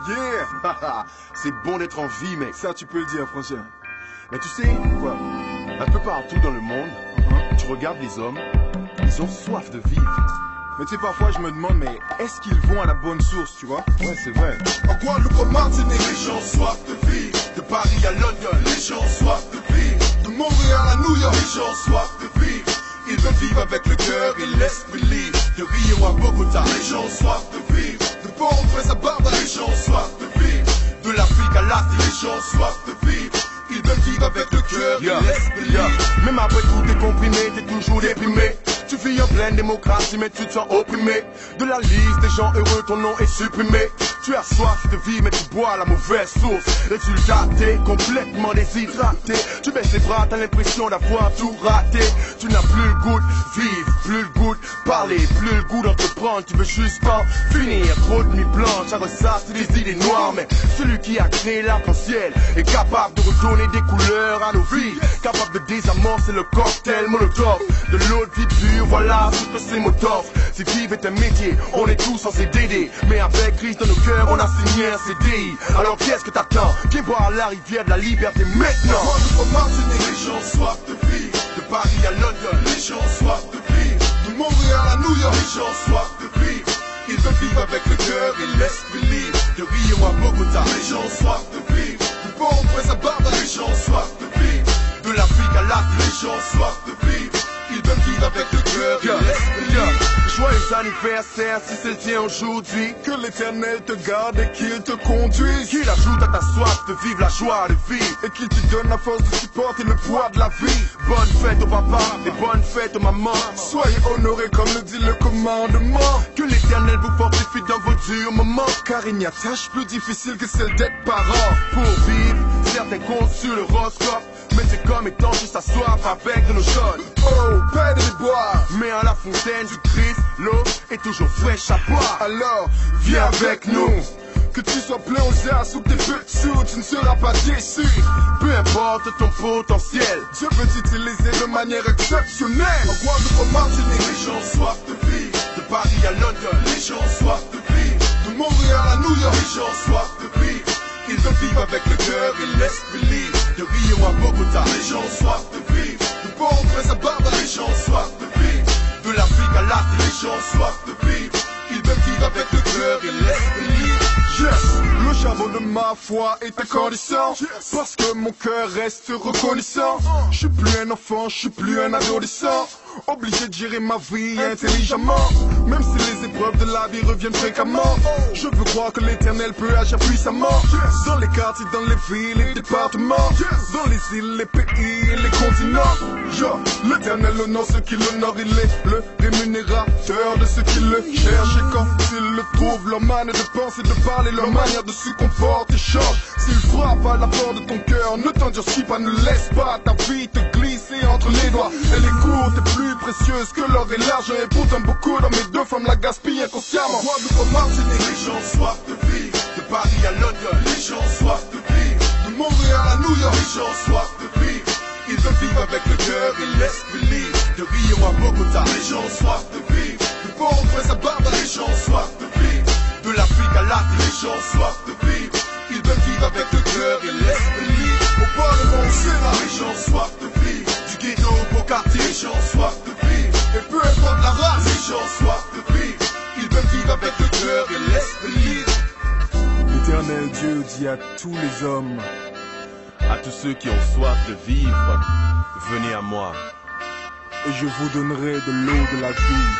Yeah. C'est bon d'être en vie, mec. Ça, tu peux le dire, Francien. Mais tu sais, Quoi? un peu partout dans le monde, tu regardes les hommes, ils ont soif de vivre. Mais tu sais, parfois, je me demande, mais est-ce qu'ils vont à la bonne source, tu vois? Ouais, c'est vrai. En Guadeloupe, en Martinique, les gens soif de vivre. De Paris à London, les gens soif de vivre. De Montréal à New York, les gens soif de vivre. Ils veulent vivre avec le cœur et l'esprit libre. De Rio à Bogota, les gens soif de vivre. De Port-au-Prince à Barbara, les gens soif de vivre. De l'Afrique à l'Asie, les gens soif de vivre. Ils veulent vivre avec le cœur et l'esprit libre. Même après tout t'es comprimé, t'es toujours déprimé. Tu vis en pleine démocratie mais tu te sens opprimé. De la liste des gens heureux ton nom est supprimé. Tu as soif de vie mais tu bois la mauvaise source. Résultat t'es complètement déshydraté. Tu baisses les bras, t'as l'impression d'avoir tout raté. Tu n'as plus le goût de vivre, plus le goût de parler, plus le goût d'entreprendre. Tu veux juste pas finir, trop de nuits blanches. Ça ressasse des idées noires. Mais celui qui a créé l'arc-en-ciel est capable de redonner des couleurs à nos vies. Capable de désamorcer le cocktail molotov. De l'eau de vie pure, voilà ce que c'est motov. Si vivre est un métier, on est tous en CDD. Mais avec Christ dans nos cœurs, on a signé un CDI. Alors qu'est-ce que t'attends? Viens boire la rivière de la liberté maintenant. En Martinique, les gens soif de vivre. De Paris à London, les gens soif de vivre. De Montréal à New York, les gens soif de vivre. Ils veulent vivre avec le cœur et l'esprit libre. De Rio à Bogota, les gens soif de vivre. De Port-au-Prince à Barbara, les gens soif de vivre. De l'Afrique à l'Asie, les gens soif de vivre. Ils veulent vivre avec le cœur et l'esprit libre. Joyeux anniversaire si c'est le tien aujourd'hui. Que l'Éternel te garde et qu'il te conduise. Qu'il ajoute à ta soif de vivre la joie de vivre. Et qu'il te donne la force de supporter le poids de la vie. Bonne fête au papa et bonne fête aux mamans. Soyez honorés comme le dit le commandement. Que l'Éternel vous fortifie dans vos durs moments. Car il n'y a tâche plus difficile que celle d'être parent. Pour vivre, certains comptent sur l'horoscope. Mais c'est comme étancher sa soif avec de l'eau chaude. Oh, paix de boire. Mais à la fontaine du Christ, l'eau est toujours fraîche à boire. Alors, viens avec nous. Que tu sois plein aux as ou que t'es petit, tu ne seras pas déçu. Peu importe ton potentiel, Dieu peut t'utiliser de manière exceptionnelle. En Guadeloupe, en Martinique, les gens soif de vivre. De Paris à London, les gens soif de vivre. De Montréal à New York, les gens soif de vivre. Ils veulent vivre avec le cœur et l'esprit libre. De Rio à Bogota, les gens soif de vivre. De Port-au-Prince à Barbara, les gens soif de vivre. De l'Afrique à l'Asie, les gens soif de vivre. Ils veulent vivre avec le cœur et l'esprit libre. Yes, le charbon de ma foi est incandescent. Parce que mon cœur reste reconnaissant. Je suis plus un enfant, je suis plus un adolescent. Obligé de gérer ma vie intelligemment. Même si les épreuves de la vie reviennent fréquemment. Je veux croire que l'Éternel peut agir puissamment. Dans les quartiers, dans les villes, les départements. Dans les îles, les pays et les continents. Yo, l'Éternel honore ceux qui l'honorent. Il est le rémunérateur de ceux qui le cherchent. Et quand ils le trouvent, leur manière de penser, de parler, leur manière de se comporter change. S'il frappe à la porte de ton cœur, ne t'endurcis pas, ne laisse pas ta vie te glisser entre les doigts. Elle est courte et plus précieuse que l'or et l'argent. Et pourtant beaucoup dans mes deux femmes la gaspillent inconsciemment. Guadeloupe, en Martinique, les gens soif de vivre. De Paris à London, les gens soif de vivre. De Montréal à New York, les gens soif de vivre. Ils veulent vivre avec le cœur et l'esprit libre. De Rio à Bogota, les gens soif de vivre. De Port-au-Prince à Barbara, les gens soif de vivre. De l'Afrique à l'Asie, les gens soif de vivre. Ils veulent vivre avec le cœur et l'esprit libre. Au Parlement, au Sénat, les gens soif de vivre. Du ghetto au beau quartier, les gens soif de vivre. Et peu importe la race, les gens soif de vivre. Ils veulent vivre avec le cœur et l'esprit libre. L'Éternel Dieu dit à tous les hommes, à tous ceux qui ont soif de vivre, venez à moi. et je vous donnerai de l'eau de la vie.